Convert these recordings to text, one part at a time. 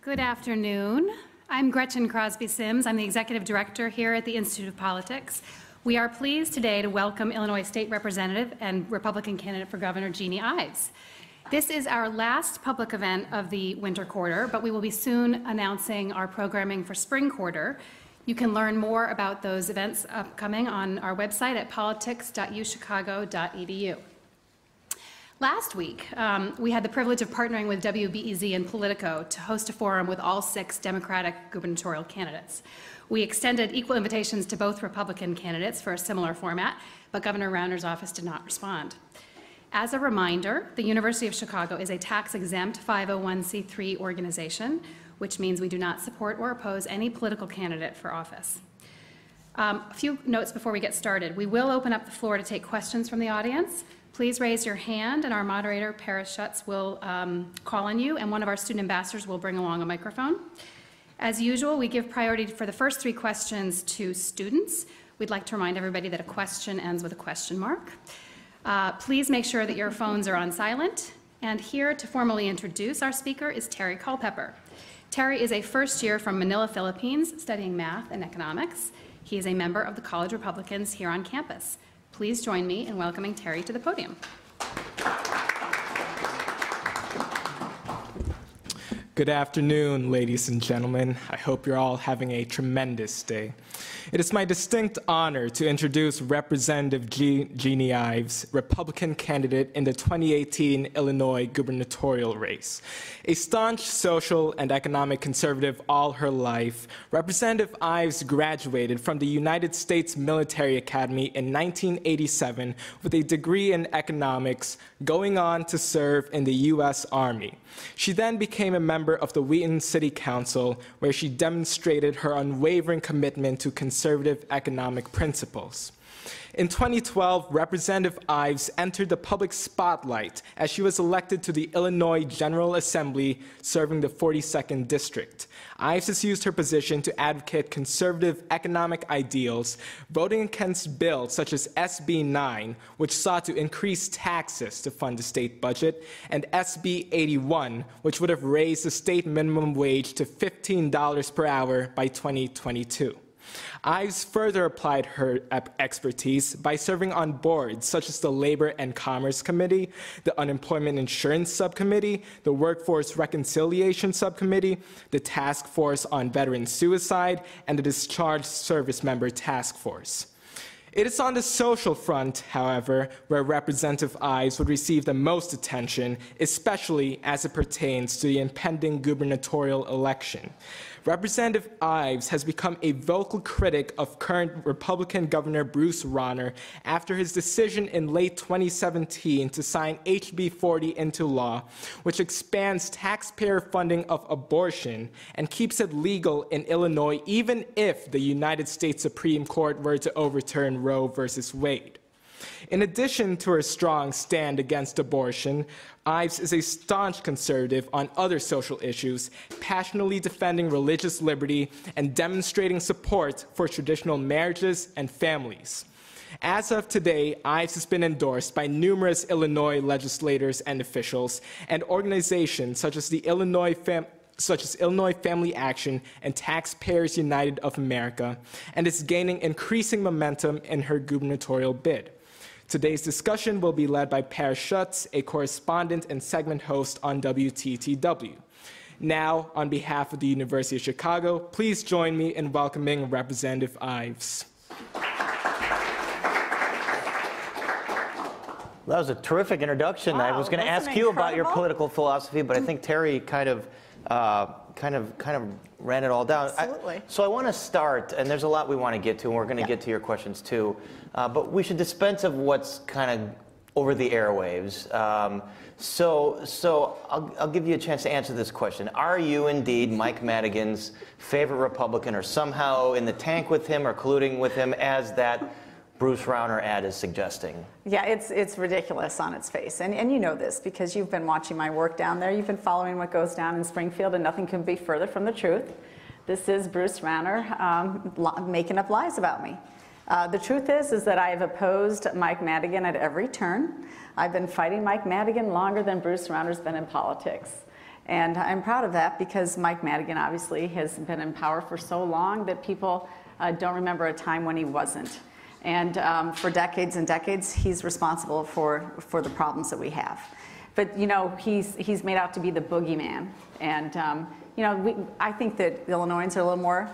Good afternoon. I'm Gretchen Crosby Sims. I'm the Executive Director here at the Institute of Politics. We are pleased today to welcome Illinois State Representative and Republican candidate for Governor Jeanne Ives. This is our last public event of the winter quarter, but we will be soon announcing our programming for spring quarter. You can learn more about those events upcoming on our website at politics.uchicago.edu. Last week, we had the privilege of partnering with WBEZ and Politico to host a forum with all 6 Democratic gubernatorial candidates. We extended equal invitations to both Republican candidates for a similar format, but Governor Rauner's office did not respond. As a reminder, the University of Chicago is a tax-exempt 501c3 organization, which means we do not support or oppose any political candidate for office. A few notes before we get started. We will open up the floor to take questions from the audience. Please raise your hand, and our moderator, Paris Schutz, will call on you, and one of our student ambassadors will bring along a microphone. As usual, we give priority for the first 3 questions to students. We'd like to remind everybody that a question ends with a question mark. Please make sure that your phones are on silent. And here to formally introduce our speaker is Terry Culpepper. Terry is a first year from Manila, Philippines, studying math and economics. He is a member of the College Republicans here on campus. Please join me in welcoming Terry to the podium. Good afternoon, ladies and gentlemen. I hope you're all having a tremendous day. It is my distinct honor to introduce Representative Jeanne Ives, Republican candidate in the 2018 Illinois gubernatorial race. A staunch social and economic conservative all her life, Representative Ives graduated from the United States Military Academy in 1987 with a degree in economics, going on to serve in the U.S. Army. She then became a member of the Wheaton City Council, where she demonstrated her unwavering commitment to conservative economic principles. In 2012, Representative Ives entered the public spotlight as she was elected to the Illinois General Assembly, serving the 42nd District. Ives has used her position to advocate conservative economic ideals, voting against bills such as SB 9, which sought to increase taxes to fund the state budget, and SB 81, which would have raised the state minimum wage to $15 per hour by 2022. Ives further applied her expertise by serving on boards such as the Labor and Commerce Committee, the Unemployment Insurance Subcommittee, the Workforce Reconciliation Subcommittee, the Task Force on Veteran Suicide, and the Discharged Service Member Task Force. It is on the social front, however, where Representative Ives would receive the most attention, especially as it pertains to the impending gubernatorial election. Representative Ives has become a vocal critic of current Republican Governor Bruce Rauner after his decision in late 2017 to sign HB 40 into law, which expands taxpayer funding of abortion and keeps it legal in Illinois even if the United States Supreme Court were to overturn Roe versus Wade. In addition to her strong stand against abortion, Ives is a staunch conservative on other social issues, passionately defending religious liberty and demonstrating support for traditional marriages and families. As of today, Ives has been endorsed by numerous Illinois legislators and officials and organizations such as Illinois Family Action and Taxpayers United of America, and is gaining increasing momentum in her gubernatorial bid. Today's discussion will be led by Paris Schutz, a correspondent and segment host on WTTW. Now, on behalf of the University of Chicago, please join me in welcoming Representative Ives. That was a terrific introduction. Wow, I was going to ask you about your political philosophy, but I think Terry kind of ran it all down. Absolutely. So I want to start, and there's a lot we want to get to, and we're going to get to your questions too. But we should dispense of what's kind of over the airwaves. So I'll give you a chance to answer this question. Are you indeed Mike Madigan's favorite Republican, or somehow in the tank with him or colluding with him, as that Bruce Rauner ad is suggesting? Yeah, it's ridiculous on its face. And you know this because you've been watching my work down there. You've been following what goes down in Springfield, and nothing can be further from the truth. This is Bruce Rauner making up lies about me. The truth is that I have opposed Mike Madigan at every turn. I've been fighting Mike Madigan longer than Bruce Rauner's been in politics. And I'm proud of that because Mike Madigan obviously has been in power for so long that people don't remember a time when he wasn't. And for decades and decades, he's responsible for the problems that we have. But you know, he's made out to be the boogeyman. And you know, I think that Illinoisans are a little more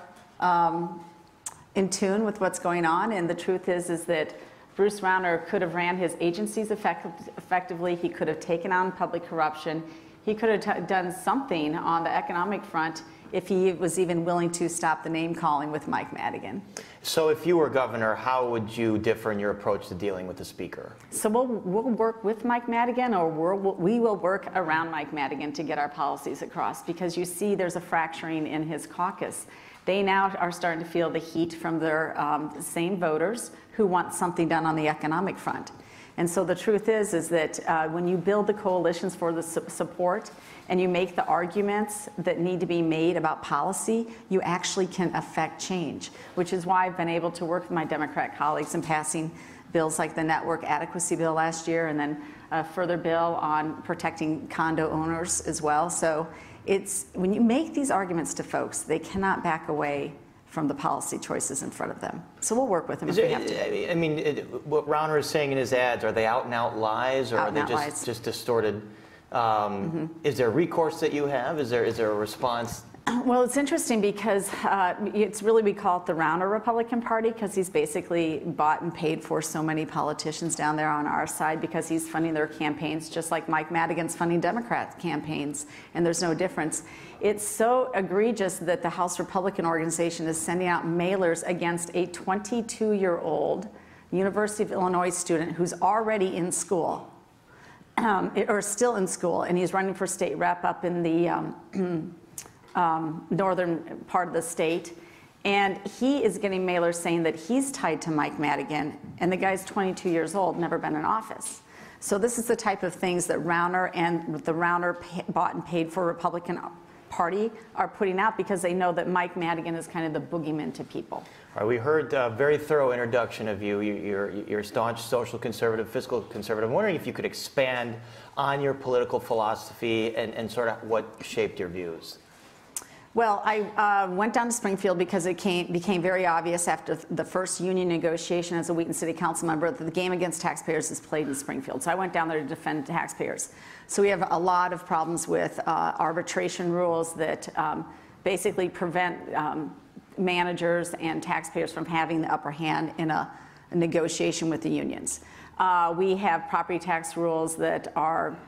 in tune with what's going on. And the truth is that Bruce Rauner could have ran his agencies effectively. He could have taken on public corruption. He could have done something on the economic front if he was even willing to stop the name calling with Mike Madigan. So if you were governor, how would you differ in your approach to dealing with the speaker? So we'll work with Mike Madigan, or we will work around Mike Madigan to get our policies across, because you see there's a fracturing in his caucus. They now are starting to feel the heat from their same voters who want something done on the economic front. And so the truth is that when you build the coalitions for the support and you make the arguments that need to be made about policy, you actually can affect change, which is why I've been able to work with my Democrat colleagues in passing bills like the network adequacy bill last year, and then a further bill on protecting condo owners as well. So it's, when you make these arguments to folks, they cannot back away from the policy choices in front of them. So we'll work with them if we have to. I mean, what Rauner is saying in his ads, are they out and out lies, or are they just distorted? Is there recourse that you have? Is there a response? Well, it's interesting because it's really, we call it the Rauner Republican Party, because he's basically bought and paid for so many politicians down there on our side, because he's funding their campaigns just like Mike Madigan's funding Democrat campaigns, and there's no difference. It's so egregious that the House Republican organization is sending out mailers against a 22-year-old University of Illinois student who's already in school, or still in school, and he's running for state rep up in the northern part of the state, and he is getting mailers saying that he's tied to Mike Madigan, and the guy's 22 years old, never been in office. So this is the type of things that Rauner and the Rauner bought and paid for Republican Party are putting out, because they know that Mike Madigan is kind of the boogeyman to people. All right, we heard a very thorough introduction of you. You're a staunch social conservative, fiscal conservative. I'm wondering if you could expand on your political philosophy and sort of what shaped your views. Well, I went down to Springfield because it became very obvious after the first union negotiation as a Wheaton City Council member that the game against taxpayers is played in Springfield. So I went down there to defend taxpayers. So we have a lot of problems with arbitration rules that basically prevent managers and taxpayers from having the upper hand in a negotiation with the unions. We have property tax rules that are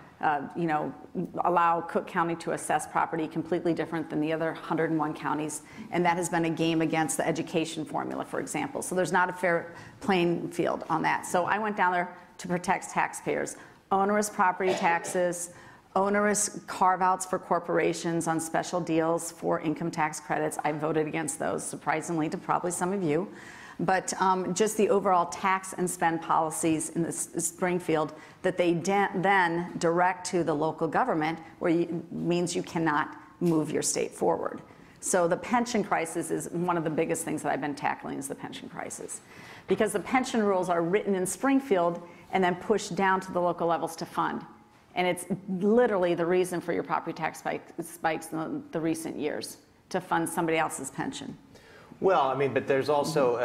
allow Cook County to assess property completely different than the other 101 counties, and that has been a game against the education formula, for example. So there's not a fair playing field on that. So I went down there to protect taxpayers. Onerous property taxes, onerous carve-outs for corporations on special deals for income tax credits. I voted against those, surprisingly to probably some of you. But just the overall tax and spend policies in Springfield that they then direct to the local government, where means you cannot move your state forward. So the pension crisis is one of the biggest things that I've been tackling, is the pension crisis. Because the pension rules are written in Springfield and then pushed down to the local levels to fund. And it's literally the reason for your property tax spikes in the recent years, to fund somebody else's pension. Well, I mean, but there's also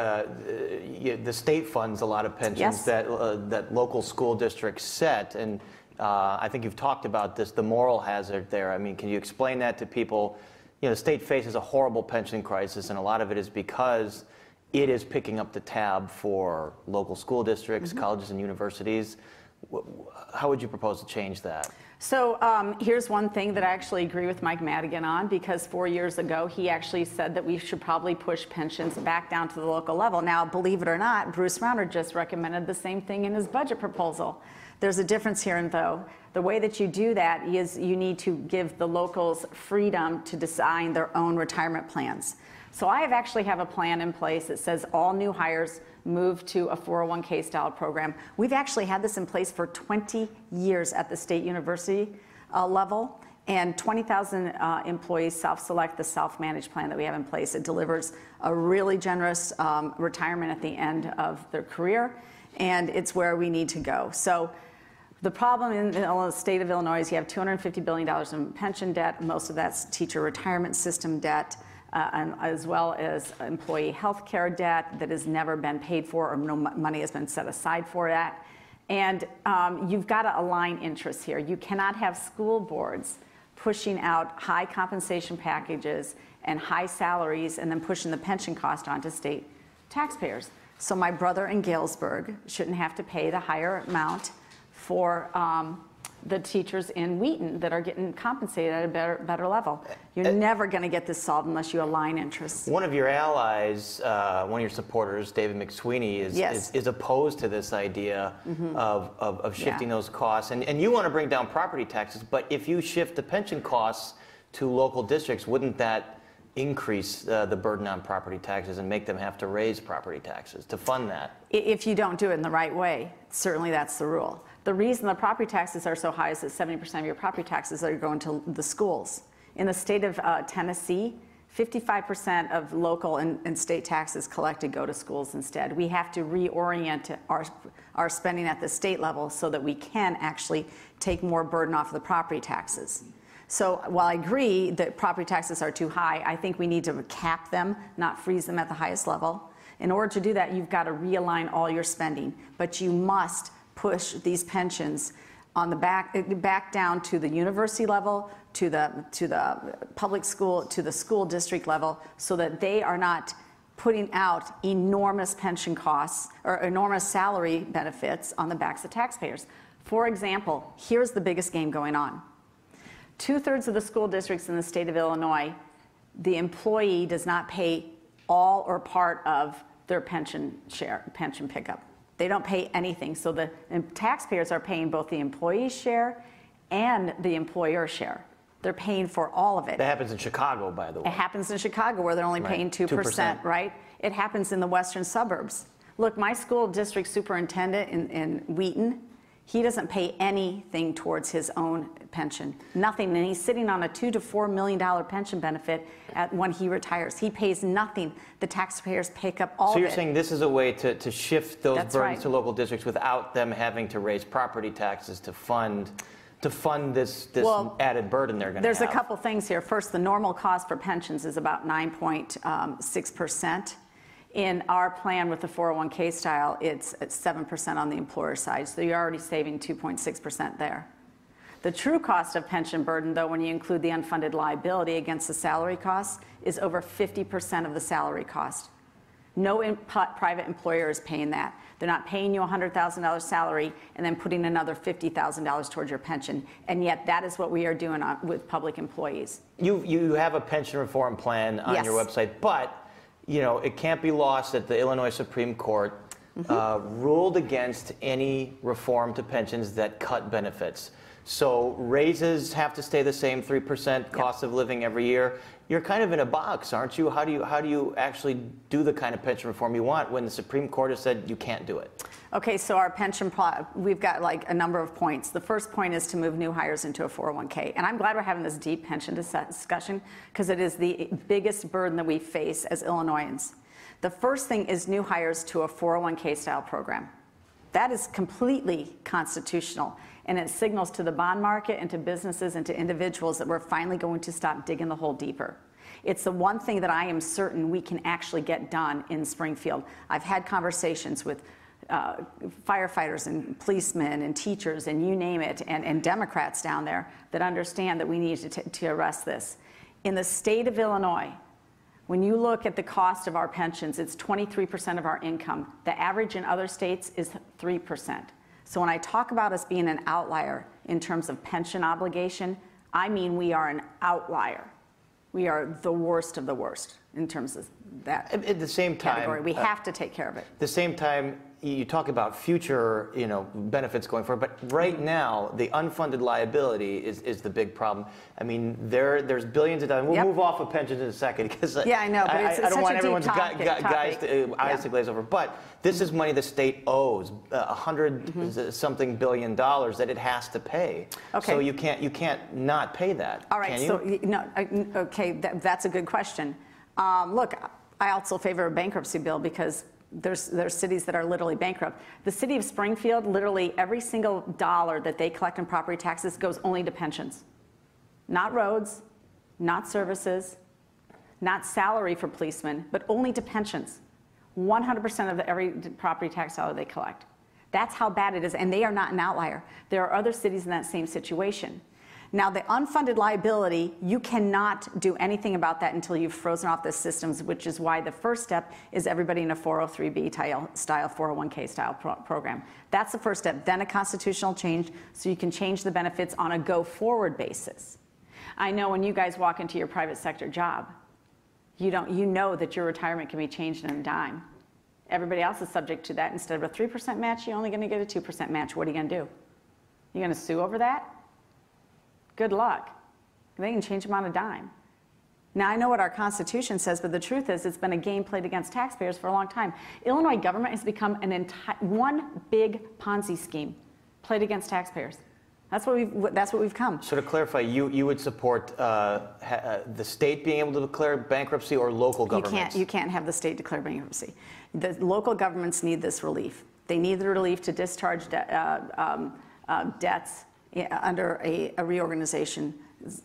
the state funds a lot of pensions that local school districts set, and I think you've talked about this, the moral hazard there. I mean, can you explain that to people? You know, the state faces a horrible pension crisis, and a lot of it is because it is picking up the tab for local school districts, colleges, and universities. How would you propose to change that? So here's one thing that I actually agree with Mike Madigan on, because 4 years ago he actually said that we should probably push pensions back down to the local level. Now, believe it or not, Bruce Rauner just recommended the same thing in his budget proposal. There's a difference here, and though. The way that you do that is you need to give the locals freedom to design their own retirement plans. So I actually have a plan in place that says all new hires move to a 401k style program. We've actually had this in place for 20 years at the state university level, and 20,000 employees self-select the self-managed plan that we have in place. It delivers a really generous retirement at the end of their career, and it's where we need to go. So The problem in the state of Illinois is you have $250 billion in pension debt. Most of that's teacher retirement system debt, and as well as employee health care debt that has never been paid for or no money has been set aside for that. And you've got to align interests here. You cannot have school boards pushing out high compensation packages and high salaries and then pushing the pension cost onto state taxpayers. So my brother in Galesburg shouldn't have to pay the higher amount for the teachers in Wheaton that are getting compensated at a better level. You're never going to get this solved unless you align interests. One of your allies, one of your supporters, David McSweeney, is opposed to this idea of shifting those costs. And you want to bring down property taxes, but if you shift the pension costs to local districts, wouldn't that increase the burden on property taxes and make them have to raise property taxes to fund that? If you don't do it in the right way, certainly that's the rule. The reason the property taxes are so high is that 70% of your property taxes are going to the schools. In the state of Tennessee, 55% of local and state taxes collected go to schools instead. We have to reorient our spending at the state level so that we can actually take more burden off of the property taxes. So while I agree that property taxes are too high, I think we need to cap them, not freeze them at the highest level. In order to do that, you've got to realign all your spending, but you must push these pensions on the back down to the university level, to the public school, to the school district level, so that they are not putting out enormous pension costs or enormous salary benefits on the backs of taxpayers. For example, here's the biggest game going on. 2/3 of the school districts in the state of Illinois, the employee does not pay all or part of their pension pickup. They don't pay anything. So the taxpayers are paying both the employee share and the employer share. They're paying for all of it. That happens in Chicago, by the way. It happens in Chicago where they're only paying 2%, right? It happens in the western suburbs. Look, my school district superintendent in Wheaton, he doesn't pay anything towards his own pension, nothing. And he's sitting on a $2 to $4 million pension benefit when he retires. He pays nothing. The taxpayers pick up all of it. So you're saying this is a way to shift those burdens to local districts without them having to raise property taxes to fund this added burden they're going to have. There's a couple things here. First, the normal cost for pensions is about 9.6%. In our plan with the 401k style, it's at 7% on the employer side, so you're already saving 2.6% there. The true cost of pension burden, though, when you include the unfunded liability against the salary costs, is over 50% of the salary cost. No private employer is paying that. They're not paying you a $100,000 salary and then putting another $50,000 towards your pension, and yet that is what we are doing with public employees. You have a pension reform plan on your website, but you know, it can't be lost that the Illinois Supreme Court ruled against any reform to pensions that cut benefits. So raises have to stay the same, 3% cost of living every year. You're kind of in a box, aren't you? How do you actually do the kind of pension reform you want when the Supreme Court has said you can't do it? Okay, so our pension we've got like a number of points. The first point is to move new hires into a 401k. And I'm glad we're having this deep pension discussion because it is the biggest burden that we face as Illinoisans. The first thing is new hires to a 401k style program. That is completely constitutional, and it signals to the bond market and to businesses and to individuals that we're finally going to stop digging the hole deeper. It's the one thing that I am certain we can actually get done in Springfield. I've had conversations with firefighters and policemen and teachers and you name it, and Democrats down there that understand that we need to arrest this. In the state of Illinois, when you look at the cost of our pensions, it's 23% of our income. The average in other states is 3%. So when I talk about us being an outlier in terms of pension obligation, I mean we are an outlier. We are the worst of the worst in terms of that at the same time, category. We have to take care of it. At the same time, you talk about future, benefits going forward, but right now, the unfunded liability is the big problem. I mean, there's billions of dollars. We'll move off of pensions in a second because I know, but it's I don't want such a everyone's deep eyes to glaze over. But this is money the state owes, $100-something billion that it has to pay. Okay. So you can't not pay that. All right. Can you? So okay, that's a good question. Look, I also favor a bankruptcy bill because There's cities that are literally bankrupt. The city of Springfield, literally every single dollar that they collect in property taxes goes only to pensions. Not roads, not services, not salary for policemen, but only to pensions. 100% of every property tax dollar they collect. That's how bad it is, and they are not an outlier. There are other cities in that same situation. Now, the unfunded liability, you cannot do anything about that until you've frozen off the systems, which is why the first step is everybody in a 403B style 401k style program. That's the first step. Then a constitutional change so you can change the benefits on a go-forward basis. I know when you guys walk into your private sector job, you know that your retirement can be changed in a dime. Everybody else is subject to that. Instead of a 3% match, you're only going to get a 2% match. What are you going to do? You're going to sue over that? Good luck. They can change them on a dime. Now, I know what our Constitution says, but the truth is it's been a game played against taxpayers for a long time. Illinois government has become one big Ponzi scheme played against taxpayers. That's what we've come. So to clarify, you would support the state being able to declare bankruptcy or local governments? You can't have the state declare bankruptcy. The local governments need this relief. They need the relief to discharge debts under a reorganization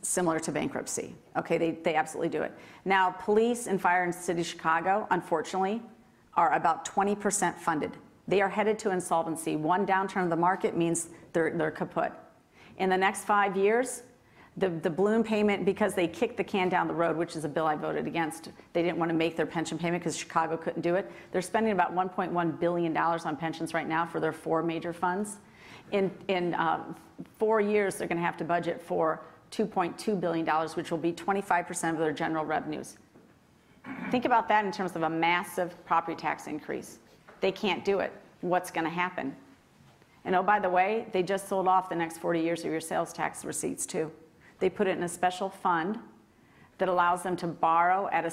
similar to bankruptcy. Okay, they absolutely do it. Now, police and fire in the city of Chicago, unfortunately, are about 20% funded. They are headed to insolvency. One downturn of the market means they're kaput. In the next 5 years, the balloon payment, because they kicked the can down the road, which is a bill I voted against, they didn't want to make their pension payment because Chicago couldn't do it. They're spending about $1.1 billion on pensions right now for their 4 major funds. In 4 years, they're going to have to budget for $2.2 billion, which will be 25% of their general revenues. Think about that in terms of a massive property tax increase. They can't do it. What's going to happen? And oh, by the way, they just sold off the next 40 years of your sales tax receipts too. They put it in a special fund that allows them to borrow at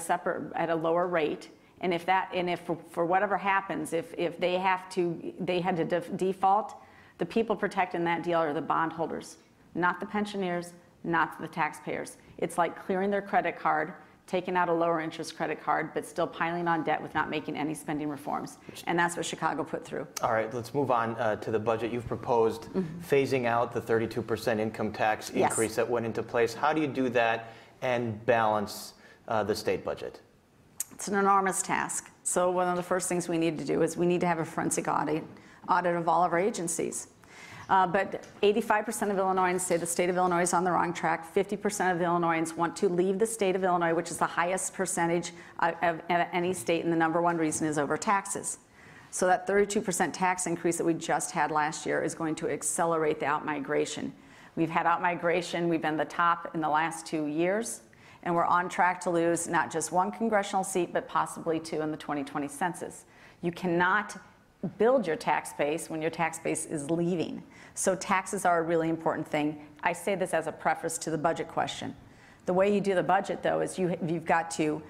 a lower rate. And if for whatever happens, if they had to default, the people protecting that deal are the bondholders, not the pensioners, not the taxpayers. It's like clearing their credit card, taking out a lower interest credit card, but still piling on debt with not making any spending reforms. And that's what Chicago put through. All right, let's move on to the budget. You've proposed phasing out the 32% income tax increase that went into place. How do you do that and balance the state budget? It's an enormous task. So one of the first things we need to do is we need to have a forensic audit of all of our agencies. But 85% of Illinoisans say the state of Illinois is on the wrong track. 50% of Illinoisans want to leave the state of Illinois, which is the highest percentage of any state, and the #1 reason is over taxes. So that 32% tax increase that we just had last year is going to accelerate the outmigration. We've had outmigration. We've been the top in the last 2 years, and we're on track to lose not just 1 congressional seat, but possibly 2 in the 2020 census. You cannot build your tax base when your tax base is leaving. So taxes are a really important thing. I say this as a preface to the budget question. The way you do the budget, though, is you've got to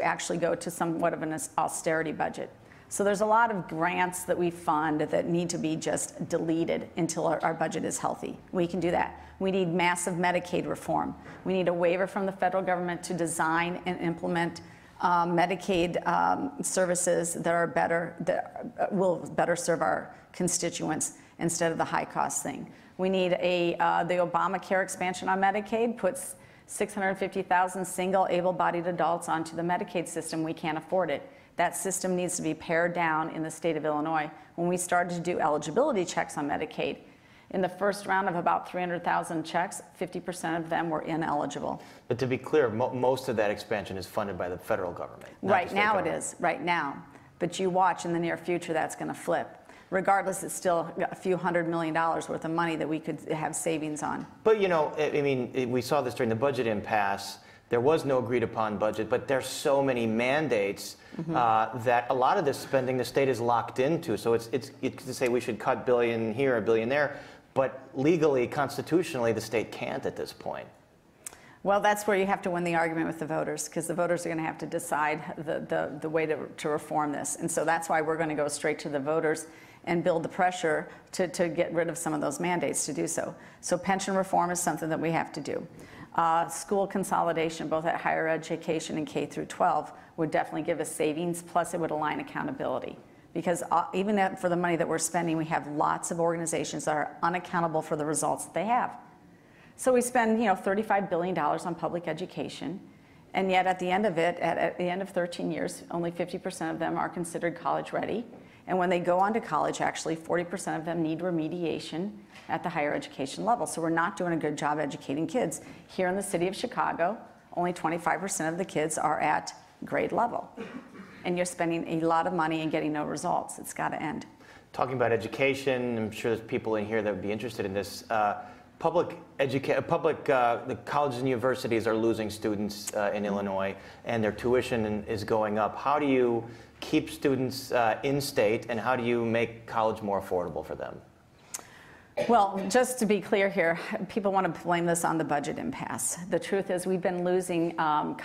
actually go to somewhat of an austerity budget. So there's a lot of grants that we fund that need to be just deleted until our budget is healthy. We can do that. We need massive Medicaid reform. We need a waiver from the federal government to design and implement Medicaid services that are better, that will better serve our constituents instead of the high-cost thing. We need the Obamacare expansion on Medicaid puts 650,000 single able-bodied adults onto the Medicaid system. We can't afford it. That system needs to be pared down in the state of Illinois. When we started to do eligibility checks on Medicaid, in the first round of about 300,000 checks, 50% of them were ineligible. But to be clear, most of that expansion is funded by the federal government. Right now it is, right now. But you watch in the near future that's going to flip. Regardless, it's still a few $100 million worth of money that we could have savings on. But you know, I mean, we saw this during the budget impasse. There was no agreed upon budget, but there's so many mandates that a lot of this spending the state is locked into. So it's to say we should cut $1 billion here, $1 billion there. But legally, constitutionally, the state can't at this point. Well, that's where you have to win the argument with the voters, because the voters are going to have to decide the way to reform this. And so that's why we're going to go straight to the voters and build the pressure to get rid of some of those mandates to do so. So pension reform is something that we have to do. School consolidation, both at higher education and K through 12, would definitely give us savings, plus it would align accountability. Because even for the money that we're spending, we have lots of organizations that are unaccountable for the results that they have. So we spend, $35 billion on public education, and yet at the end of it, at the end of 13 years, only 50% of them are considered college ready. And when they go on to college, actually, 40% of them need remediation at the higher education level. So we're not doing a good job educating kids. Here in the city of Chicago, only 25% of the kids are at grade level. And you're spending a lot of money and getting no results. It's got to end. Talking about education, I'm sure there's people in here that would be interested in this. The colleges and universities are losing students in Illinois, and their tuition is going up. How do you keep students in state, and how do you make college more affordable for them? Well, just to be clear here, people want to blame this on the budget impasse. The truth is we've been losing our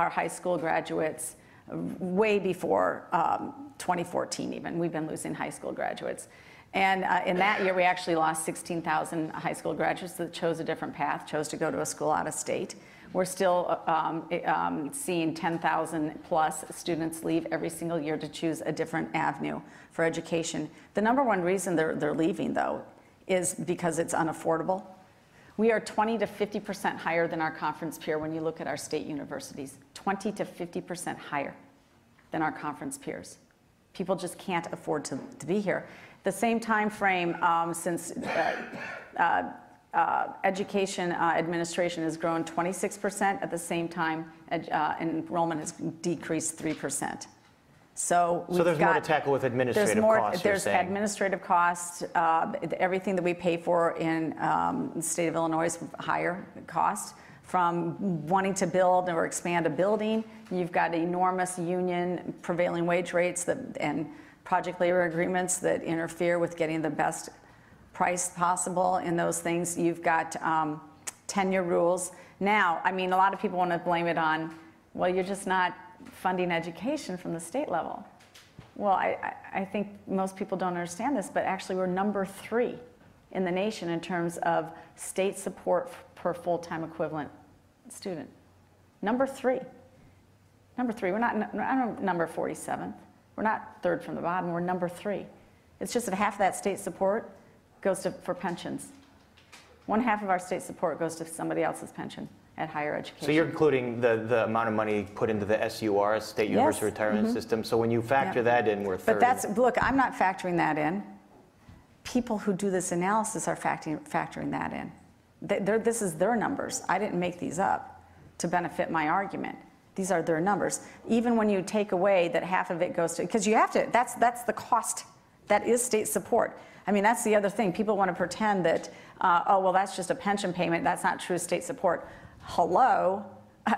high school graduates way before 2014 even. We've been losing high school graduates. And in that year, we actually lost 16,000 high school graduates that chose a different path, chose to go to a school out of state. We're still seeing 10,000 plus students leave every single year to choose a different avenue for education. The number one reason they're leaving, though, is because it's unaffordable. We are 20 to 50% higher than our conference peer when you look at our state universities. 20 to 50% higher than our conference peers. People just can't afford to be here. The same time frame since education administration has grown 26%. At the same time, enrollment has decreased 3%. So there's more to tackle with administrative costs. There's administrative costs. Everything that we pay for in the state of Illinois is higher cost. From wanting to build or expand a building, you've got enormous union prevailing wage rates and project labor agreements that interfere with getting the best price possible in those things. You've got tenure rules. Now, I mean, a lot of people want to blame it on, well, you're just not funding education from the state level. Well, I think most people don't understand this, but actually we're number 3 in the nation in terms of state support per full-time equivalent student. Number 3. Number 3. We're not number 47th. We're not 3rd from the bottom. We're number 3. It's just that half of that state support goes for pensions. 1/2 of our state support goes to somebody else's pension at higher education. So you're including the amount of money put into the SUR, State University Retirement System. So when you factor that in, we're 3rd. But look, I'm not factoring that in. People who do this analysis are factoring that in. This is their numbers. I didn't make these up to benefit my argument. These are their numbers. Even when you take away that half of it goes to, because you have to, that's the cost. That is state support. I mean, that's the other thing. People want to pretend that, oh, well, that's just a pension payment. That's not true state support. Hello?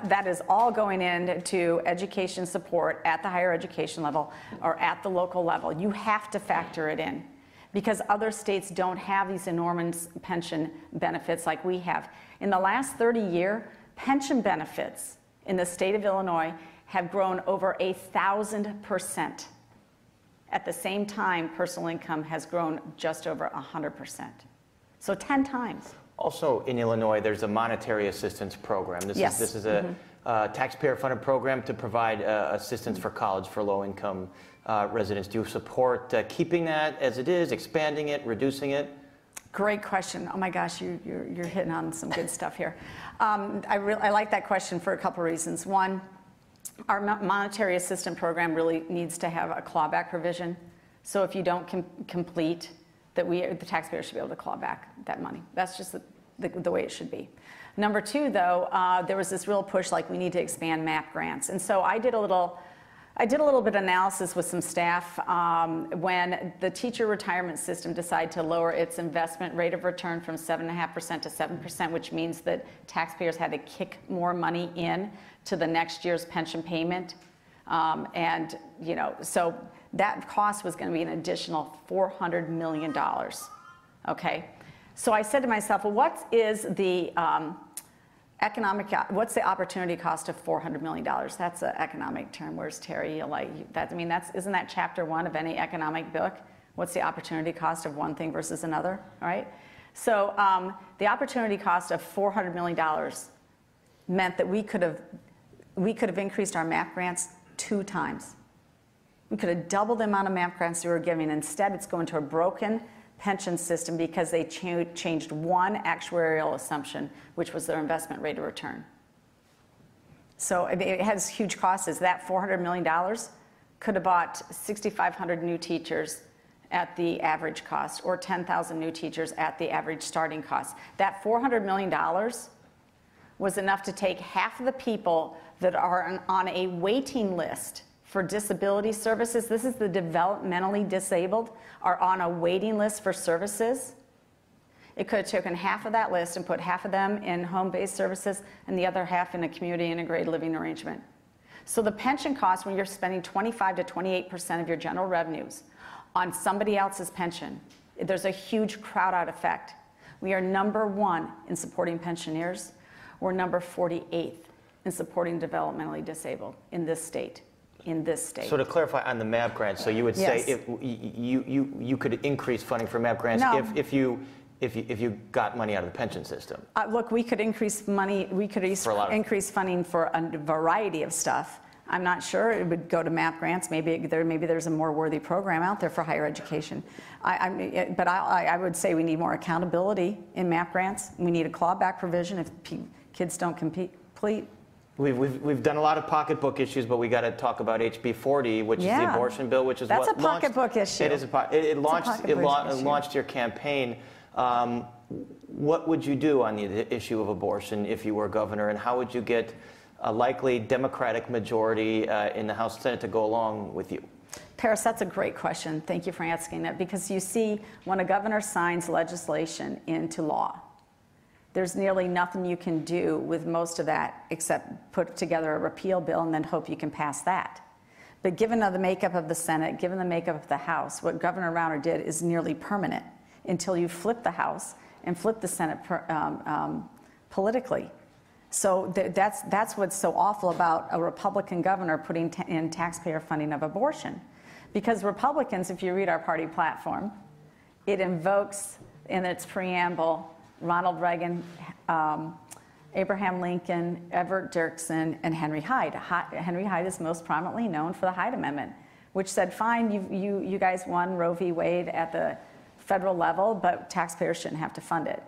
That is all going into education support at the higher education level or at the local level. You have to factor it in because other states don't have these enormous pension benefits like we have. In the last 30 years, pension benefits in the state of Illinois have grown over 1,000%. At the same time, personal income has grown just over 100%. So 10 times. Also in Illinois, there's a monetary assistance program. This is a taxpayer-funded program to provide assistance for college for low-income residents. Do you support keeping that as it is, expanding it, reducing it? Great question. Oh my gosh, you're hitting on some good stuff here. I like that question for a couple reasons. One, our monetary assistance program really needs to have a clawback provision. So if you don't complete, the taxpayer should be able to claw back that money. That's just the way it should be. Number 2, though, there was this real push like we need to expand MAP grants. And so I did a little bit of analysis with some staff when the teacher retirement system decided to lower its investment rate of return from 7.5% to 7%, which means that taxpayers had to kick more money in to the next year's pension payment. And, so that cost was going to be an additional $400 million. Okay? So I said to myself, well, what is the what's the opportunity cost of $400 million? That's an economic term. Where's Terry? Isn't that chapter 1 of any economic book? What's the opportunity cost of one thing versus another? All right. So the opportunity cost of $400 million meant that we could have increased our MAP grants 2 times. We could have doubled the amount of MAP grants we were giving. Instead, it's going to a broken pension system because they changed one actuarial assumption, which was their investment rate of return. So it has huge costs. Is that $400 million could have bought 6,500 new teachers at the average cost, or 10,000 new teachers at the average starting cost. That $400 million was enough to take half of the people that are on a waiting list for disability services. This is the developmentally disabled are on a waiting list for services. It could have taken half of that list and put half of them in home-based services and the other half in a community integrated living arrangement. So the pension cost, when you're spending 25 to 28% of your general revenues on somebody else's pension, there's a huge crowd-out effect. We are #1 in supporting pensioners. We're number 48th in supporting developmentally disabled in this state. So to clarify on the MAP grants, so you would say if you could increase funding for MAP grants if you got money out of the pension system. Look, we could increase money. We could increase funding for a variety of stuff. I'm not sure it would go to MAP grants. Maybe there's a more worthy program out there for higher education. But I would say we need more accountability in MAP grants. We need a clawback provision if kids don't complete. We've done a lot of pocketbook issues, but we got to talk about HB 40, which is the abortion bill, which is that's what a pocketbook issue. It is it launched your campaign. What would you do on the issue of abortion if you were governor, and how would you get a likely Democratic majority in the House and Senate to go along with you? Paris, that's a great question. Thank you for asking that, because you see, when a governor signs legislation into law, there's nearly nothing you can do with most of that except put together a repeal bill and then hope you can pass that. But given the makeup of the Senate, given the makeup of the House, what Governor Rauner did is nearly permanent until you flip the House and flip the Senate politically. So that's what's so awful about a Republican governor putting in taxpayer funding of abortion. Because Republicans, if you read our party platform, it invokes in its preamble Ronald Reagan, Abraham Lincoln, Everett Dirksen, and Henry Hyde. Henry Hyde is most prominently known for the Hyde Amendment, which said, fine, you guys won Roe v. Wade at the federal level, but taxpayers shouldn't have to fund it.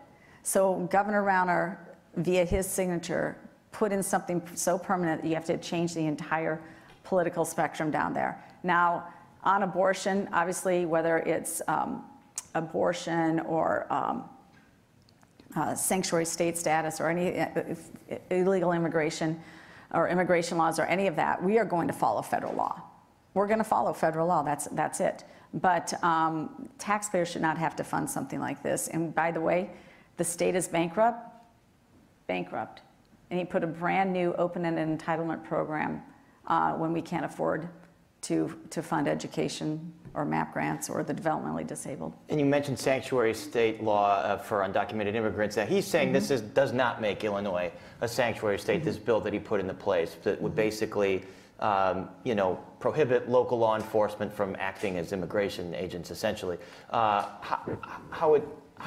So Governor Rauner, via his signature, put in something so permanent that you have to change the entire political spectrum down there. Now, on abortion, obviously, whether it's abortion or sanctuary state status or any illegal immigration or immigration laws or any of that, we are going to follow federal law. We're going to follow federal law, that's it. But taxpayers should not have to fund something like this. And by the way, the state is bankrupt. And he put a brand new open-ended entitlement program when we can't afford to fund education or MAP grants or the developmentally disabled. And you mentioned sanctuary state law for undocumented immigrants. Now, he's saying this does not make Illinois a sanctuary state, this bill that he put into place that would basically prohibit local law enforcement from acting as immigration agents, essentially. How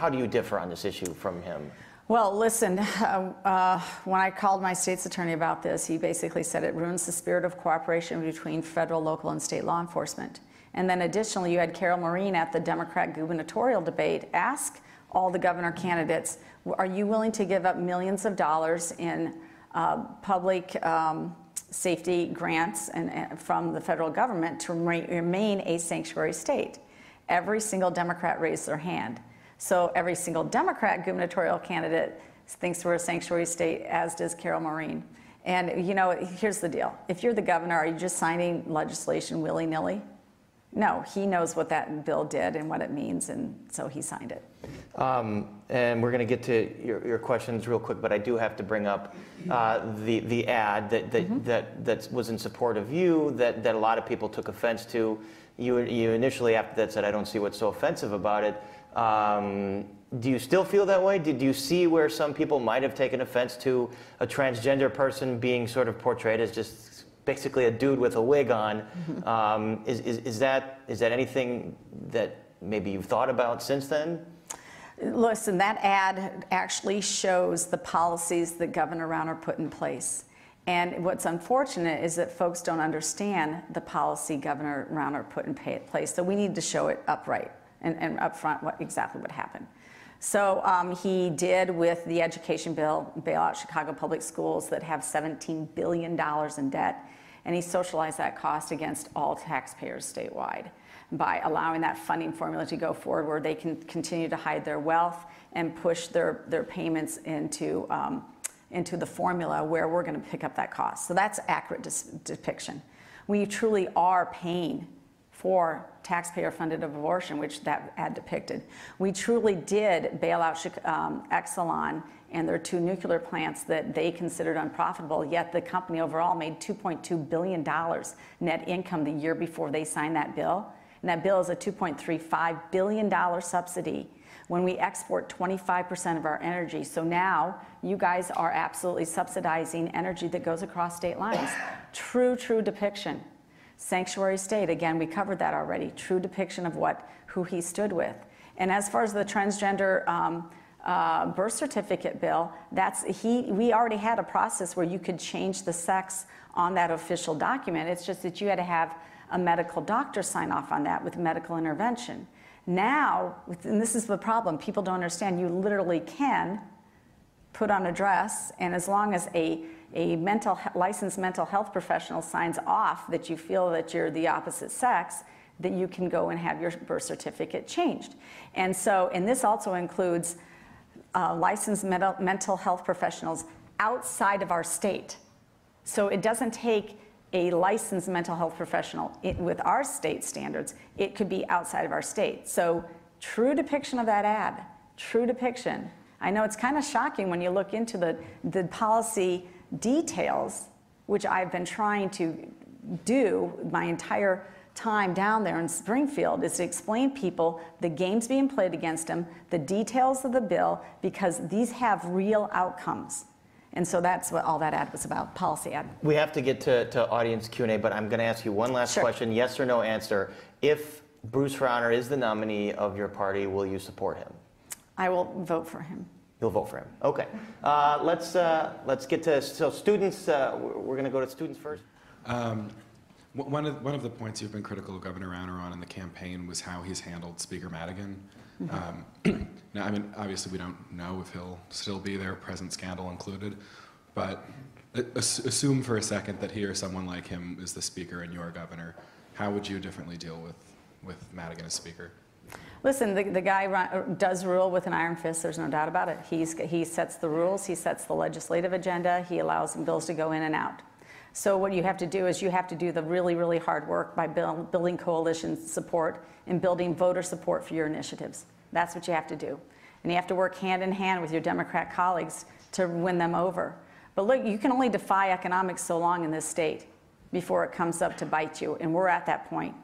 do you differ on this issue from him? Well, listen, when I called my state's attorney about this, he basically said it ruins the spirit of cooperation between federal, local, and state law enforcement. And then additionally, you had Carol Maureen at the Democrat gubernatorial debate ask all the governor candidates, are you willing to give up millions of dollars in public safety grants and from the federal government to remain a sanctuary state? Every single Democrat raised their hand. So every single Democrat gubernatorial candidate thinks we're a sanctuary state, as does Carol Maureen. And here's the deal. If you're the governor, are you just signing legislation willy-nilly? No, he knows what that bill did and what it means, and so he signed it. And we're going to get to your questions real quick, but I do have to bring up the ad that was in support of you that a lot of people took offense to. You initially, after that, said, I don't see what's so offensive about it. Do you still feel that way? Did you see where some people might have taken offense to a transgender person being sort of portrayed as just basically a dude with a wig on? Is that anything that maybe you've thought about since then? Listen, that ad actually shows the policies that Governor Rauner put in place. And what's unfortunate is that folks don't understand the policy Governor Rauner put in place. So we need to show it upright and upfront exactly what happened. So he did, with the education bill, bail out Chicago public schools that have $17 billion in debt. And he socialized that cost against all taxpayers statewide by allowing that funding formula to go forward where they can continue to hide their wealth and push their payments into the formula where we're going to pick up that cost. So that's accurate depiction. We truly are paying for taxpayer-funded abortion, which that ad depicted. We truly did bail out Exelon and their 2 nuclear plants that they considered unprofitable, yet the company overall made $2.2 billion net income the year before they signed that bill. And that bill is a $2.35 billion subsidy when we export 25% of our energy. So now you guys are absolutely subsidizing energy that goes across state lines. True depiction. Sanctuary state, again, we covered that already. True depiction of who he stood with. And as far as the transgender birth certificate bill, we already had a process where you could change the sex on that official document. It's just that you had to have a medical doctor sign off on that with medical intervention. Now, and this is the problem, people don't understand, you literally can put on a dress, and as long as a licensed mental health professional signs off that you feel that you're the opposite sex, that you can go and have your birth certificate changed. And this also includes licensed mental health professionals outside of our state. So it doesn't take a licensed mental health professional with our state standards. It could be outside of our state. So true depiction of that ad, true depiction. I know it's kind of shocking when you look into the policy details, which I've been trying to do my entire time down there in Springfield, is to explain people the games being played against them, the details of the bill, because these have real outcomes. And so that's what all that ad was about, policy ad. We have to get to audience Q&A, but I'm going to ask you one last question, yes or no answer. If Bruce Rauner is the nominee of your party, will you support him? I will vote for him. You'll vote for him. Okay. Let's get to students. We're going to go to students first. One of the points you've been critical of Governor Rauner on in the campaign was how he's handled Speaker Madigan. Mm-hmm. Now, I mean, obviously we don't know if he'll still be there, present scandal included, but assume for a second that he or someone like him is the Speaker and you're Governor. How would you differently deal with Madigan as Speaker? Listen, the guy does rule with an iron fist, there's no doubt about it. He sets the rules, he sets the legislative agenda, he allows bills to go in and out. So what you have to do is you have to do the really hard work by building coalition support and building voter support for your initiatives. That's what you have to do. And you have to work hand in hand with your Democrat colleagues to win them over. But look, you can only defy economics so long in this state before it comes up to bite you, and we're at that point.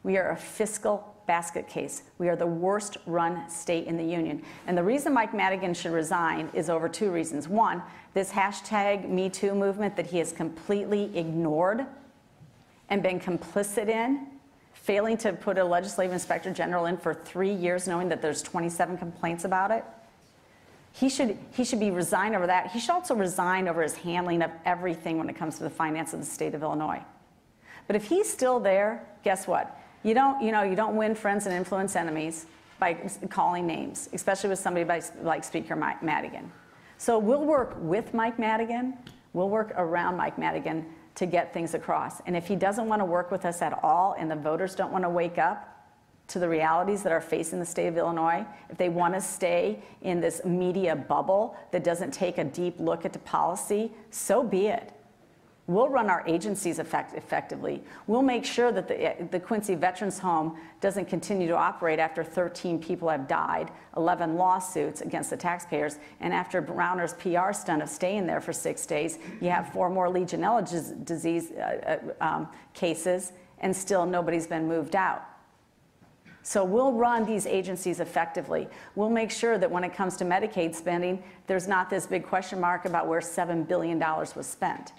We are a fiscal basket case. We are the worst run state in the union. And the reason Mike Madigan should resign is over 2 reasons. One, this hashtag #MeToo movement that he has completely ignored and been complicit in, failing to put a legislative inspector general in for 3 years knowing that there's 27 complaints about it. He should be resigned over that. He should also resign over his handling of everything when it comes to the finance of the state of Illinois. But if he's still there, guess what? You don't win friends and influence enemies by calling names, especially with somebody like Speaker Madigan. So we'll work with Mike Madigan, we'll work around Mike Madigan to get things across. And if he doesn't want to work with us at all and the voters don't want to wake up to the realities that are facing the state of Illinois, if they want to stay in this media bubble that doesn't take a deep look at the policy, so be it. We'll run our agencies effectively. We'll make sure that the Quincy Veterans Home doesn't continue to operate after 13 people have died, 11 lawsuits against the taxpayers, and after Rauner's PR stunt of staying there for 6 days, you have 4 more Legionella disease cases, and still nobody's been moved out. So we'll run these agencies effectively. We'll make sure that when it comes to Medicaid spending, there's not this big question mark about where $7 billion was spent.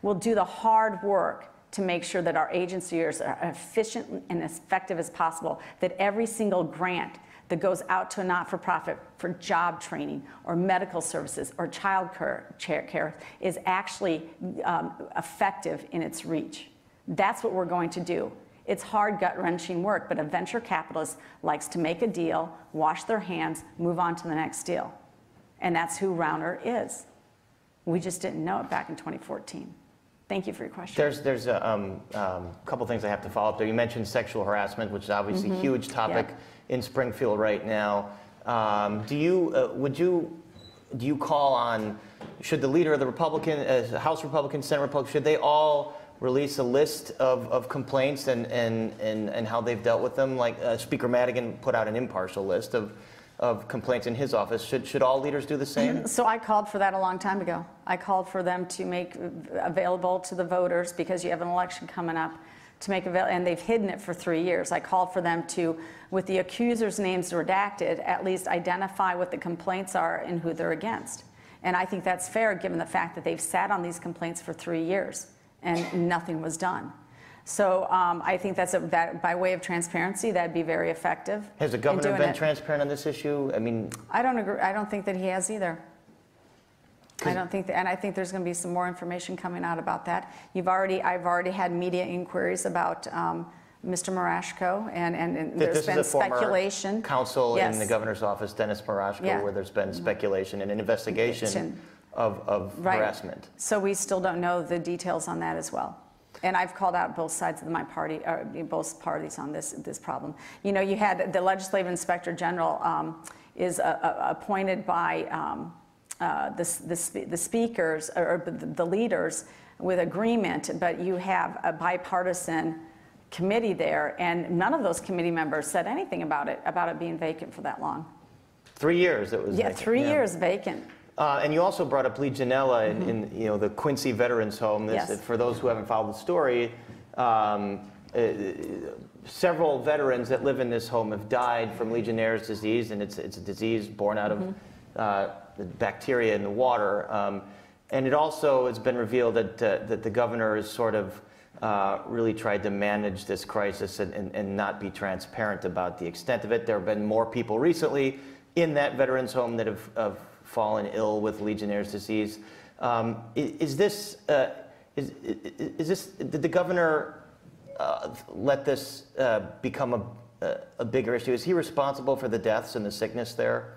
We'll do the hard work to make sure that our agencies are efficient and effective as possible, that every single grant that goes out to a not-for-profit for job training or medical services or child care is actually effective in its reach. That's what we're going to do. It's hard, gut-wrenching work, but a venture capitalist likes to make a deal, wash their hands, move on to the next deal. And that's who Rauner is. We just didn't know it back in 2014. Thank you for your question. There's a couple things I have to follow up there. You mentioned sexual harassment, which is obviously a huge topic in Springfield right now. Do you call on, should the leader of the House Republicans, Senate Republicans, should they all release a list of complaints and how they've dealt with them? Like Speaker Madigan put out an impartial list of complaints in his office. Should all leaders do the same? So I called for that a long time ago. I called for them to make available to the voters, because you have an election coming up, to make available, and they've hidden it for 3 years. I called for them to, with the accusers' names redacted, at least identify what the complaints are and who they're against. And I think that's fair, given the fact that they've sat on these complaints for 3 years and nothing was done. So I think that by way of transparency, that'd be very effective. Has the governor been transparent on this issue? I mean, I don't agree. I don't think that he has either. I don't think that, and I think there's going to be some more information coming out about that. I've already had media inquiries about Mr. Marashko, and there's been speculation. Counsel in the governor's office, Dennis Marashko, where there's been speculation and an investigation of harassment. So we still don't know the details on that as well. And I've called out both sides of my party, or both parties on this problem. You know, you had the legislative inspector general is appointed by the speakers or the leaders with agreement, but you have a bipartisan committee there, and none of those committee members said anything about it being vacant for that long. 3 years it was. Yeah, vacant. 3 years vacant. And you also brought up Legionella in the Quincy Veterans Home. For those who haven't followed the story, several veterans that live in this home have died from Legionnaire's disease, and it's a disease born out of the bacteria in the water. And it also has been revealed that the governor has sort of really tried to manage this crisis and not be transparent about the extent of it. There have been more people recently in that veterans home that have fallen ill with Legionnaire's disease. Did the governor let this become a bigger issue? Is he responsible for the deaths and the sickness there?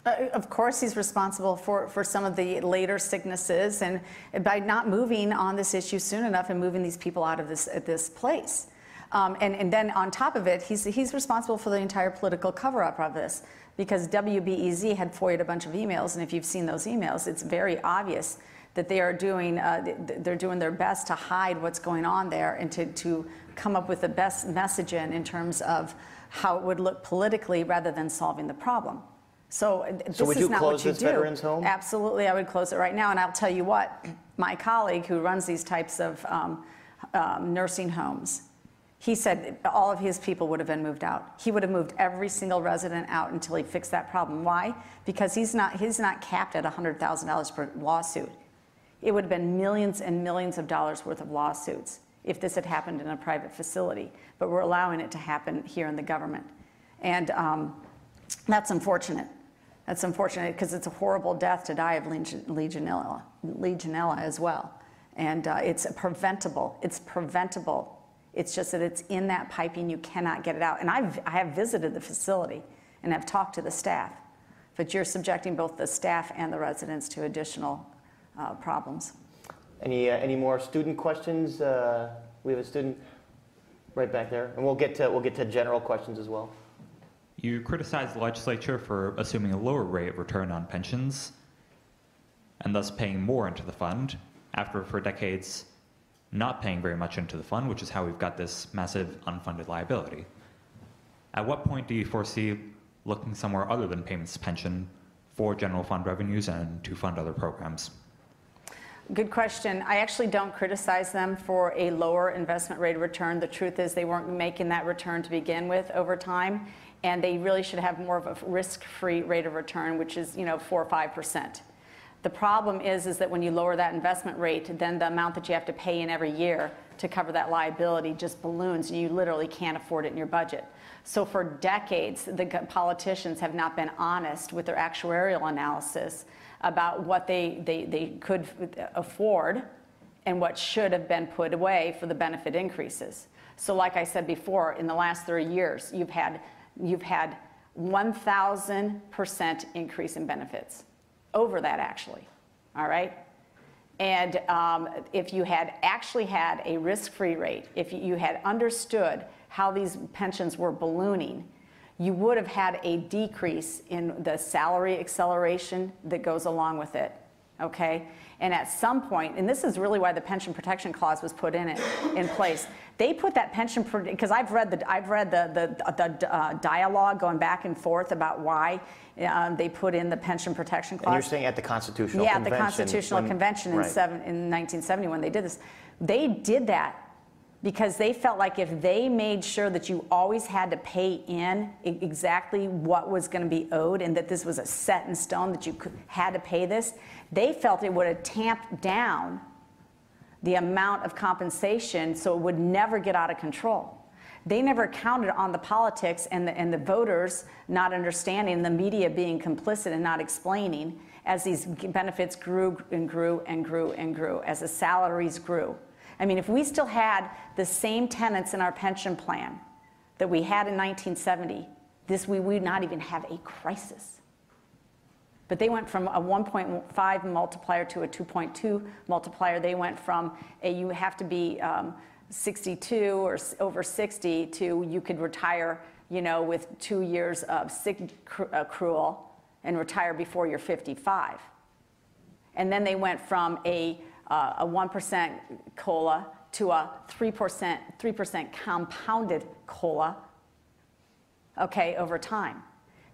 Of course he's responsible for some of the later sicknesses, and by not moving on this issue soon enough and moving these people out of this place. And then on top of it, he's responsible for the entire political cover-up of this, because WBEZ had FOIA'd a bunch of emails, and if you've seen those emails, it's very obvious that they are doing their best to hide what's going on there and to come up with the best message in terms of how it would look politically rather than solving the problem. So this is not what you do. Would you close this veterans home? Absolutely, I would close it right now. And I'll tell you what, my colleague who runs these types of nursing homes, he said all of his people would have been moved out. He would have moved every single resident out until he fixed that problem. Why? Because he's not capped at $100,000 per lawsuit. It would have been millions and millions of dollars worth of lawsuits if this had happened in a private facility. But we're allowing it to happen here in the government. And that's unfortunate. That's unfortunate because it's a horrible death to die of Legionella as well. And it's preventable. It's preventable. It's just that it's in that piping. You cannot get it out. And I have visited the facility and have talked to the staff. But you're subjecting both the staff and the residents to additional problems. Any more student questions? We have a student right back there, and we'll get to general questions as well. You criticized the legislature for assuming a lower rate of return on pensions and thus paying more into the fund after, for decades, not paying very much into the fund, which is how we've got this massive unfunded liability. At what point do you foresee looking somewhere other than payments to pension for general fund revenues and to fund other programs? Good question. I actually don't criticize them for a lower investment rate of return. The truth is they weren't making that return to begin with over time, and they really should have more of a risk-free rate of return, which is 4 or 5%. The problem is that when you lower that investment rate, then the amount that you have to pay in every year to cover that liability just balloons, and you literally can't afford it in your budget. So for decades, the politicians have not been honest with their actuarial analysis about what they could afford and what should have been put away for the benefit increases. So like I said before, in the last 30 years, you've had 1,000% increase in benefits. Over that, actually, all right? And if you had actually had a risk-free rate, if you had understood how these pensions were ballooning, you would have had a decrease in the salary acceleration that goes along with it, okay? And at some point, and this is really why the pension protection clause was put in place. They put that pension, because I've read the dialogue going back and forth about why they put in the pension protection clause. And you're saying at the Constitutional Convention? Yeah, at the Constitutional Convention in 1970 when they did this. They did that because they felt like if they made sure that you always had to pay in exactly what was going to be owed and that this was a set in stone that you had to pay this, they felt it would have tamped down the amount of compensation so it would never get out of control. They never counted on the politics and the voters not understanding, the media being complicit and not explaining as these benefits grew and grew and grew and grew, as the salaries grew. I mean, if we still had the same tenets in our pension plan that we had in 1970, we would not even have a crisis. But they went from a 1.5 multiplier to a 2.2 multiplier. They went from you have to be 62 or over 60 to you could retire, you know, with 2 years of sick accrual and retire before you're 55. And then they went from a 1% COLA to a 3% compounded COLA, okay, over time.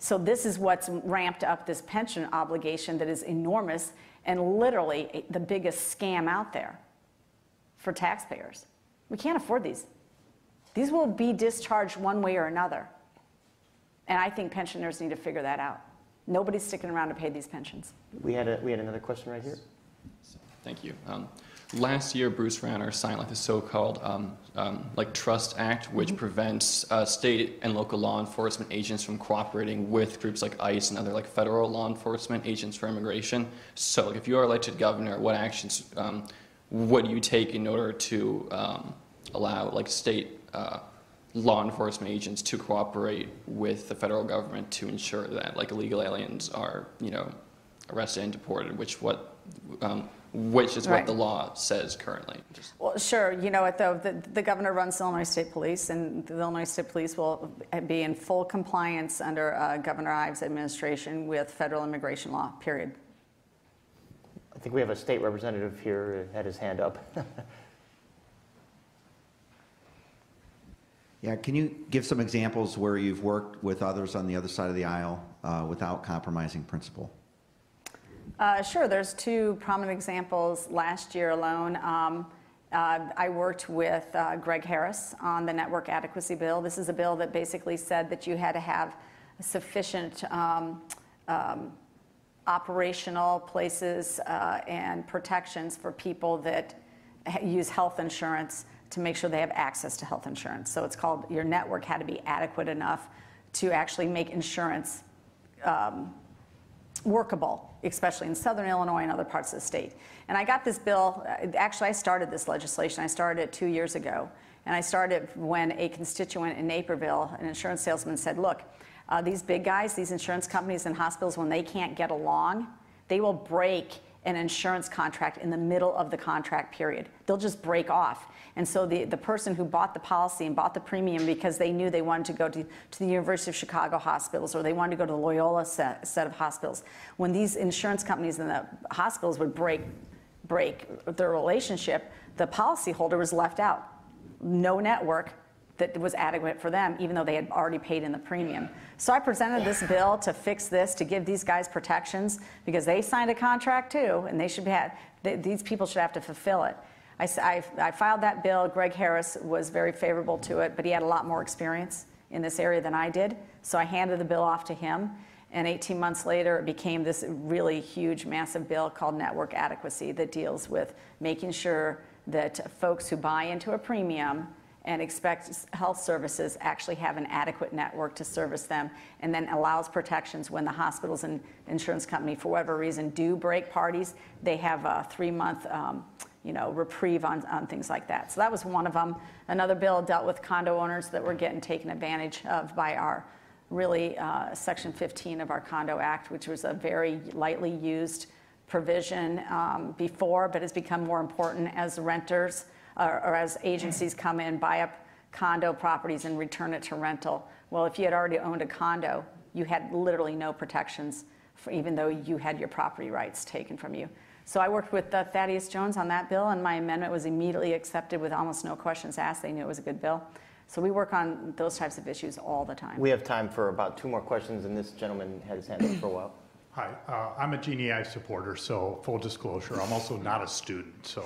So this is what's ramped up this pension obligation that is enormous and literally the biggest scam out there for taxpayers. We can't afford these. These will be discharged one way or another. And I think pensioners need to figure that out. Nobody's sticking around to pay these pensions. We had another question right here. Thank you. Last year, Bruce Rauner signed the so-called Trust Act, which prevents state and local law enforcement agents from cooperating with groups like ICE and other federal law enforcement agents for immigration. So if you are elected governor, what actions would you take in order to allow state law enforcement agents to cooperate with the federal government to ensure that illegal aliens are arrested and deported, which is what the law says currently. Well, sure. You know what, though? The governor runs the Illinois State Police, and the Illinois State Police will be in full compliance under Governor Ives' administration with federal immigration law, period. I think we have a state representative here who had his hand up. Yeah, can you give some examples where you've worked with others on the other side of the aisle without compromising principle? Sure, there's two prominent examples. Last year alone, I worked with Greg Harris on the network adequacy bill. This is a bill that basically said that you had to have sufficient operational places and protections for people that use health insurance to make sure they have access to health insurance. So it's called, your network had to be adequate enough to actually make insurance workable, especially in southern Illinois and other parts of the state. And I got this bill, actually I started this legislation, I started it 2 years ago. And I started when a constituent in Naperville, an insurance salesman, said, look, these big guys, these insurance companies and hospitals, when they can't get along, they will break an insurance contract in the middle of the contract period. They'll just break off. And so the person who bought the policy and bought the premium because they knew they wanted to go to the University of Chicago hospitals or they wanted to go to the Loyola set of hospitals, when these insurance companies and the hospitals would break their relationship, the policyholder was left out. No network that was adequate for them, even though they had already paid in the premium. So I presented this bill to fix this, to give these guys protections, because they signed a contract too, and they should these people should have to fulfill it. I filed that bill. Greg Harris was very favorable to it, but he had a lot more experience in this area than I did, so I handed the bill off to him. And 18 months later, it became this really huge, massive bill called network adequacy that deals with making sure that folks who buy into a premium and expect health services actually have an adequate network to service them, and then allows protections when the hospitals and insurance company, for whatever reason, do break parties. They have a 3-month reprieve on things like that. So that was one of them. Another bill dealt with condo owners that were getting taken advantage of by our Section 15 of our Condo Act, which was a very lightly used provision before, but has become more important as renters or as agencies come in, buy up condo properties and return it to rental. Well, if you had already owned a condo, you had literally no protections, even though you had your property rights taken from you. So I worked with Thaddeus Jones on that bill, and my amendment was immediately accepted with almost no questions asked. They knew it was a good bill. So we work on those types of issues all the time. We have time for about 2 more questions, and this gentleman had his hand up for a while. Hi, I'm a Jeanne Ives supporter, so full disclosure, I'm also not a student, so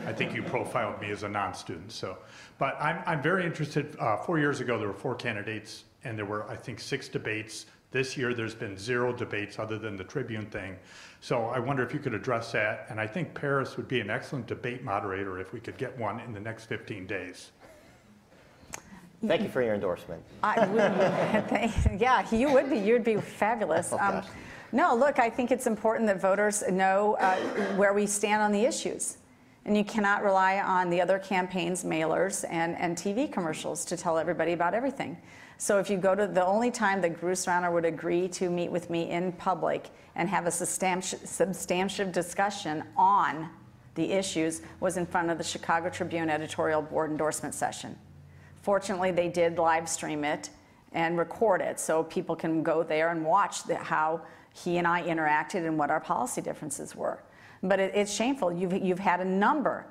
I think you profiled me as a non-student. But I'm very interested. 4 years ago, there were 4 candidates, and there were, I think, 6 debates. This year, there's been 0 debates other than the Tribune thing. So I wonder if you could address that. And I think Paris would be an excellent debate moderator if we could get one in the next 15 days. Thank you for your endorsement. Yeah, you would be. You'd be fabulous. Oh, no, look, I think it's important that voters know where we stand on the issues. And you cannot rely on the other campaigns' mailers and TV commercials to tell everybody about everything. So if you go to the only time that Bruce Rauner would agree to meet with me in public and have a substantive discussion on the issues was in front of the Chicago Tribune editorial board endorsement session. Fortunately, they did live stream it and record it so people can go there and watch how he and I interacted and what our policy differences were. But it's shameful. You've had a number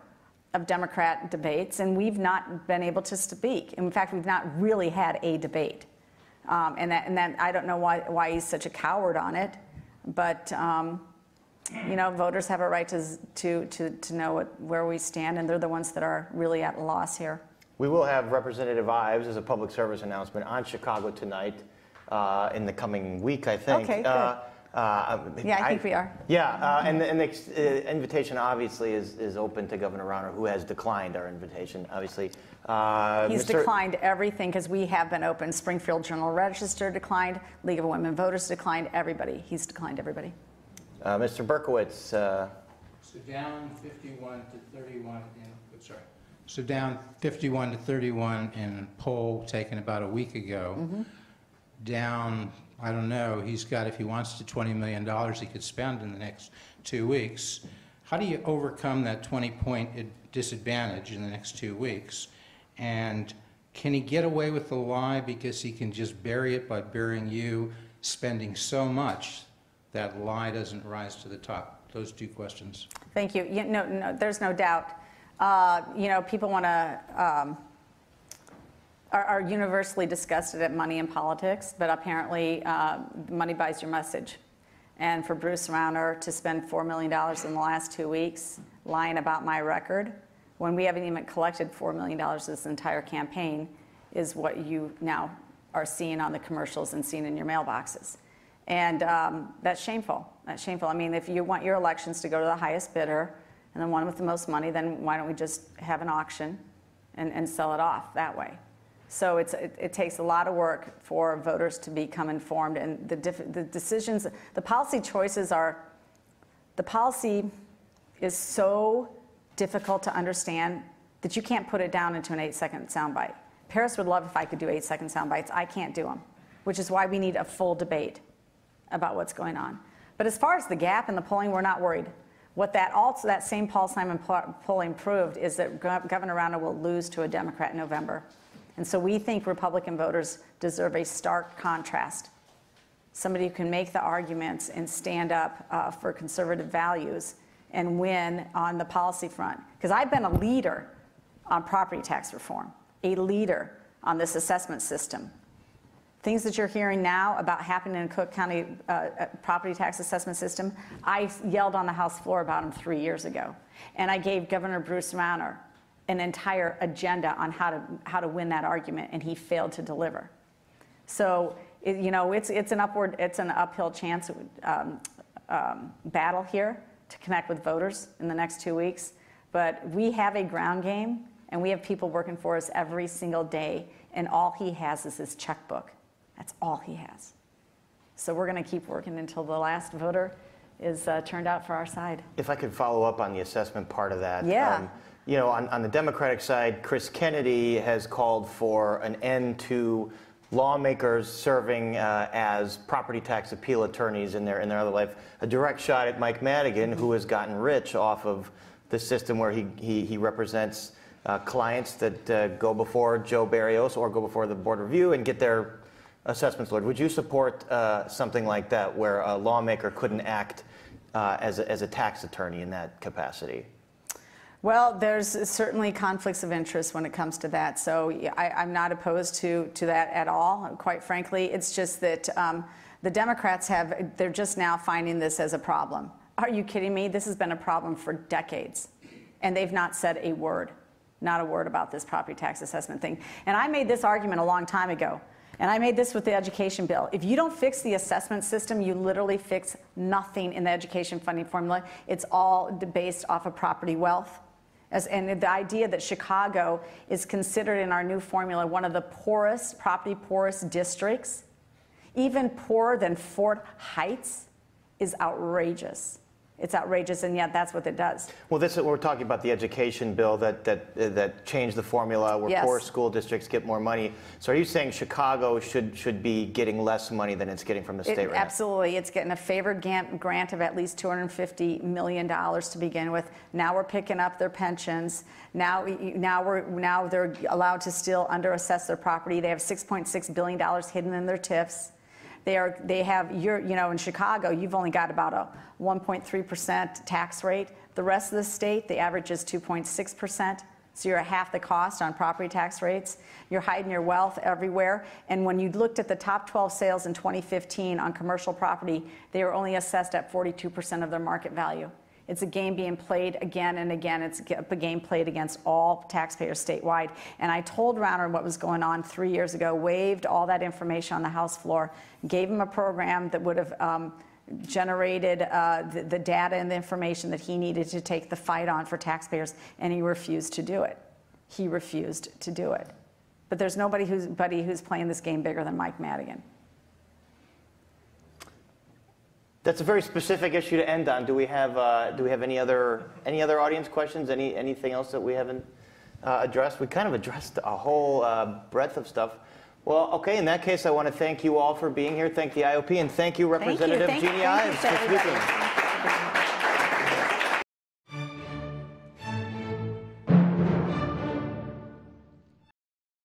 of Democrat debates, and we've not been able to speak. In fact, we've not really had a debate. And that I don't know why he's such a coward on it, but voters have a right to know where we stand, and they're the ones that are really at a loss here. We will have Representative Ives as a public service announcement on Chicago Tonight in the coming week, I think. Okay, good. Yeah, I think we are. Yeah, and the invitation obviously is open to Governor Rauner, who has declined our invitation, obviously. He's declined everything because we have been open. Springfield Journal Register declined, League of Women Voters declined, everybody. He's declined everybody. Mr. Berkowitz. So down 51 to 31 So down 51 to 31 in a poll taken about a week ago. Mm-hmm. Down, I don't know, he's got, if he wants to, $20 million he could spend in the next 2 weeks. How do you overcome that 20-point disadvantage in the next 2 weeks? And can he get away with the lie because he can just bury it by burying you, spending so much that lie doesn't rise to the top? Those 2 questions. Thank you. No, there's no doubt. People want to are universally disgusted at money in politics, but apparently money buys your message. And for Bruce Rauner to spend $4 million in the last 2 weeks lying about my record, when we haven't even collected $4 million this entire campaign, is what you now are seeing on the commercials and seeing in your mailboxes. And that's shameful. That's shameful. I mean, if you want your elections to go to the highest bidder and the one with the most money, then why don't we just have an auction and sell it off that way? So it takes a lot of work for voters to become informed, and the decisions, the policy choices are, the policy is so difficult to understand that you can't put it down into an 8-second soundbite. Paris would love if I could do 8-second sound bites. I can't do them, which is why we need a full debate about what's going on. But as far as the gap in the polling, we're not worried. What that same Paul Simon polling proved is that Governor Rauner will lose to a Democrat in November. And so we think Republican voters deserve a stark contrast. Somebody who can make the arguments and stand up for conservative values and win on the policy front. Because I've been a leader on property tax reform, a leader on this assessment system. Things that you're hearing now about happening in Cook County property tax assessment system, I yelled on the House floor about them 3 years ago. And I gave Governor Bruce Rauner an entire agenda on how to win that argument, and he failed to deliver. So You know, it's an uphill chance battle here to connect with voters in the next 2 weeks. But we have a ground game, and we have people working for us every single day, and all he has is his checkbook. That's all he has. So we're going to keep working until the last voter is turned out for our side. If I could follow up on the assessment part of that. Yeah. You know, on the Democratic side, Chris Kennedy has called for an end to lawmakers serving as property tax appeal attorneys in their other life. A direct shot at Mike Madigan, who has gotten rich off of the system where he represents clients that go before Joe Barrios or go before the Board of Review and get their assessments lowered. Would you support something like that, where a lawmaker couldn't act as a tax attorney in that capacity? Well, there's certainly conflicts of interest when it comes to that. So I'm not opposed to that at all. Quite frankly, it's just that the Democrats they're just now finding this as a problem. Are you kidding me? This has been a problem for decades. And they've not said a word, not a word about this property tax assessment thing. And I made this argument a long time ago. And I made this with the education bill. If you don't fix the assessment system, you literally fix nothing in the education funding formula. It's all based off of property wealth. And the idea that Chicago is considered in our new formula one of the poorest, property poorest districts, even poorer than Fort Heights, is outrageous. It's outrageous, and yet that's what it does. Well, we're talking about the education bill that changed the formula where Yes. poor school districts get more money. So are you saying Chicago should be getting less money than it's getting from the state right now? Absolutely. It's getting a favored grant of at least $250 million to begin with. Now we're picking up their pensions. Now they're allowed to still underassess their property. They have $6.6 billion hidden in their TIFs. They have, in Chicago, you've only got about a 1.3% tax rate. The rest of the state, the average is 2.6%. So you're at half the cost on property tax rates. You're hiding your wealth everywhere. And when you looked at the top 12 sales in 2015 on commercial property, they were only assessed at 42% of their market value. It's a game being played again and again. It's a game played against all taxpayers statewide. And I told Rauner what was going on 3 years ago, waived all that information on the House floor, gave him a program that would have generated the data and the information that he needed to take the fight on for taxpayers, and he refused to do it. He refused to do it. But there's nobody who's playing this game bigger than Mike Madigan. That's a very specific issue to end on. Do we have any other audience questions? Anything else that we haven't addressed? We kind of addressed a whole breadth of stuff. Well, okay. In that case, I want to thank you all for being here. Thank the IOP, and thank you, Representative Jeanne Ives, for speaking.